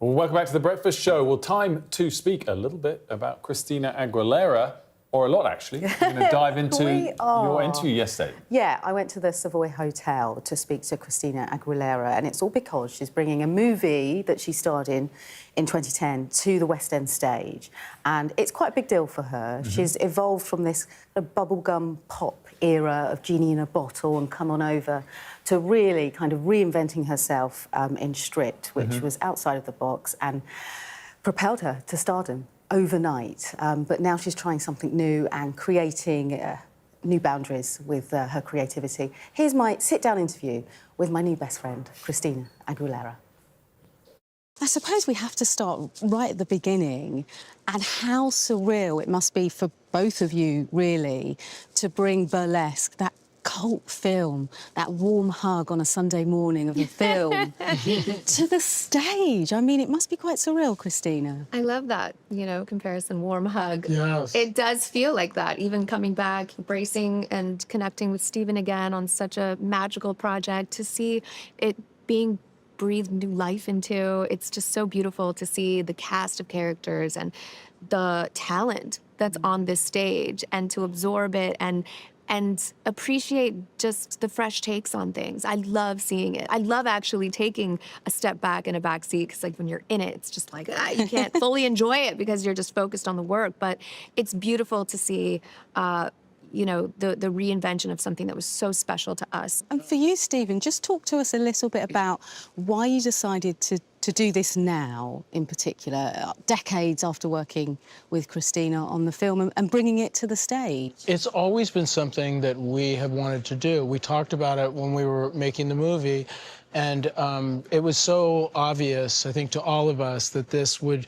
Well, welcome back to The Breakfast Show. Well, time to speak a little bit about Christina Aguilera, or a lot, actually. We're going to dive into your interview yesterday. Yeah, I went to the Savoy Hotel to speak to Christina Aguilera, and it's all because she's bringing a movie that she starred in 2010 to the West End stage. And it's quite a big deal for her. She's evolved from this bubblegum pop era of Genie in a Bottle and Come On Over to really kind of reinventing herself in Stripped, which was outside of the box and propelled her to stardom overnight. But now she's trying something new and creating new boundaries with her creativity. Here's my sit-down interview with my new best friend, Christina Aguilera. I suppose we have to start right at the beginning, and how surreal it must be for both of you, really, to bring Burlesque, that cult film, that warm hug on a Sunday morning of a film, to the stage. I mean, it must be quite surreal, Christina. I love that, you know, comparison, warm hug. Yes. It does feel like that, even coming back, embracing and connecting with Steven again on such a magical project, to see it being breathed new life into. It's just so beautiful to see the cast of characters and the talent that's on this stage, and to absorb it and appreciate just the fresh takes on things. I love seeing it. I love actually taking a step back in a back seat, because like when you're in it, it's just like, you can't fully enjoy it because you're just focused on the work. But it's beautiful to see you know, the reinvention of something that was so special to us. And for you, Stephen, just talk to us a little bit about why you decided to do this now, in particular, decades after working with Christina on the film and bringing it to the stage. It's always been something that we have wanted to do. We talked about it when we were making the movie, and it was so obvious, I think, to all of us that this would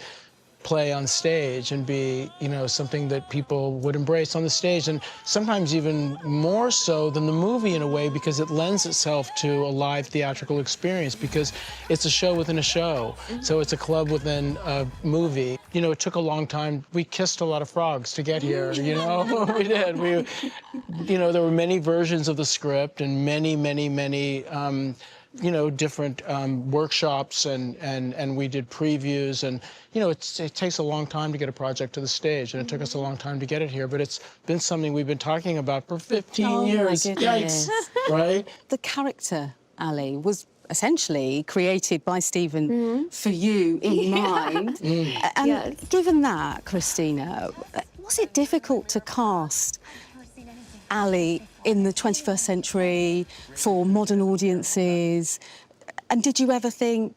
play on stage and be, you know, something that people would embrace on the stage, and sometimes even more so than the movie in a way, because it lends itself to a live theatrical experience, because it's a show within a show. So it's a club within a movie. You know, it took a long time. We kissed a lot of frogs to get here, you know? We did. You know, there were many versions of the script and many, you know, different workshops, and we did previews, and you know, it takes a long time to get a project to the stage, and it took us a long time to get it here, but it's been something we've been talking about for 15 years. My goodness. Right? The character, Ali, was essentially created by Stephen for you in mind. And given that, Christina, was it difficult to cast Ali in the 21st century for modern audiences? And did you ever think,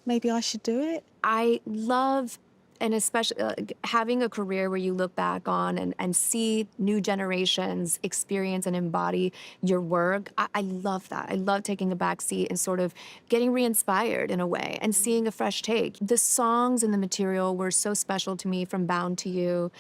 maybe I should do it? I love, and especially having a career where you look back on and see new generations experience and embody your work. I love that. I love taking a back seat and sort of getting re-inspired in a way and seeing a fresh take. The songs and the material were so special to me, from Bound to You,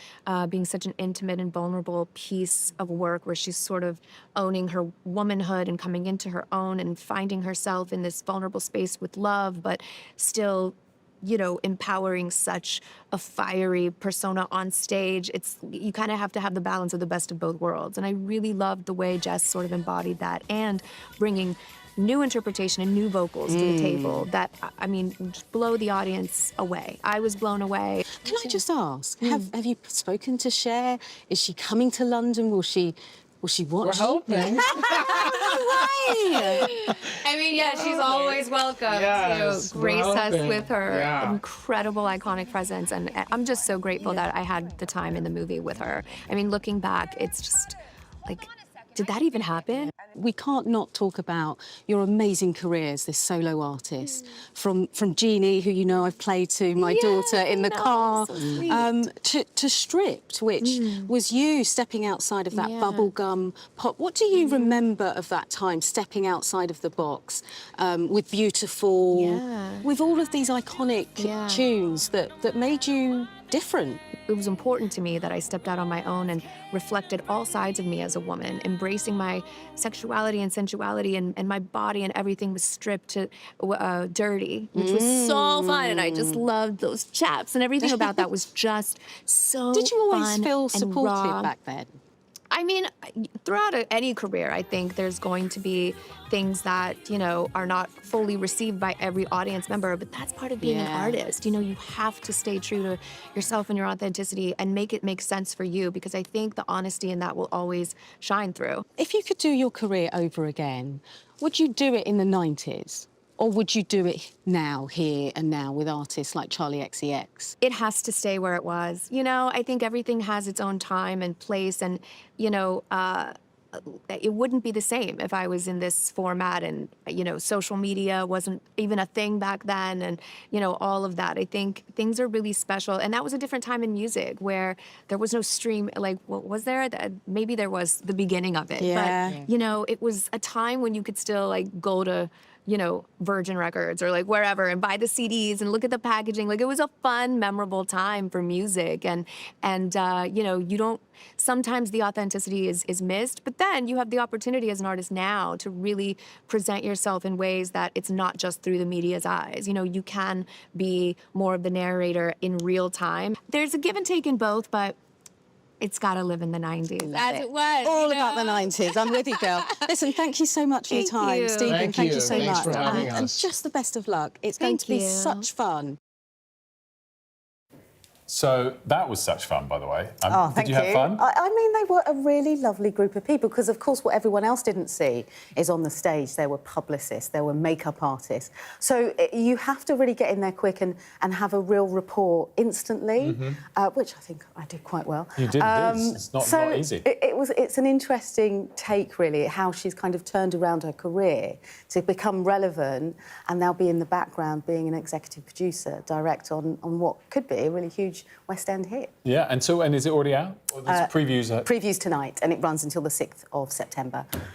being such an intimate and vulnerable piece of work where she's sort of owning her womanhood and coming into her own and finding herself in this vulnerable space with love, but still, you know, empowering such a fiery persona on stage. You kind of have to have the balance of the best of both worlds. And I really loved the way Jess sort of embodied that, and bringing new interpretation and new vocals to the table that, I mean, just blow the audience away. I was blown away. Can I just ask, have you spoken to Cher? Is she coming to London? Will she watch? We're hoping. I mean, yeah, she's always welcome to grace us with her incredible, iconic presence. And I'm just so grateful that I had the time in the movie with her. I mean, looking back, it's just like, did that even happen? We can't not talk about your amazing career as this solo artist, from Jeannie, who you know I've played to my daughter in the car, so to Stripped, which was you stepping outside of that bubblegum pop. What do you remember of that time, stepping outside of the box, with Beautiful, with all of these iconic tunes that made you different? It was important to me that I stepped out on my own and reflected all sides of me as a woman, embracing my sexuality and sensuality, and my body, and everything was stripped to dirty, which was so fun, and I just loved those chaps, and everything about that was just so Did you always fun feel and supported raw. back then? I mean, throughout any career, I think there's going to be things that, you know, are not fully received by every audience member, but that's part of being an artist. You know, you have to stay true to yourself and your authenticity and make it make sense for you, because I think the honesty in that will always shine through. If you could do your career over again, would you do it in the 90s? Or would you do it now, here and now, with artists like Charlie XCX? It has to stay where it was. You know, I think everything has its own time and place, and, you know, it wouldn't be the same if I was in this format, and, you know, social media wasn't even a thing back then, and, you know, all of that. I think things are really special, and that was a different time in music where there was no stream, like, what was there? Maybe there was the beginning of it, but, you know, it was a time when you could still, like, go to, you know, Virgin Records or like wherever and buy the CDs and look at the packaging. Like, it was a fun, memorable time for music. And you know, you don't, sometimes the authenticity is missed, but then you have the opportunity as an artist now to really present yourself in ways that it's not just through the media's eyes. You know, you can be more of the narrator in real time. There's a give and take in both, but it's got to live in the 90s. As it was. All about the 90s. I'm with you, girl. Listen, thank you so much for your time, Stephen. Thank you so Thanks much. for having us. And just the best of luck. It's going to be such fun. So that was such fun, by the way. Thank did you have fun? I mean, they were a really lovely group of people, because, of course, what everyone else didn't see is on the stage there were publicists, there were makeup artists. So you have to really get in there quick and have a real rapport instantly, which I think I did quite well. You did. It's not easy. It's an interesting take, really, how she's kind of turned around her career to become relevant and now be in the background, being an executive producer, director on what could be a really huge West End hit. Yeah, and is it already out? Or there's previews? Previews tonight, and it runs until the 6th of September.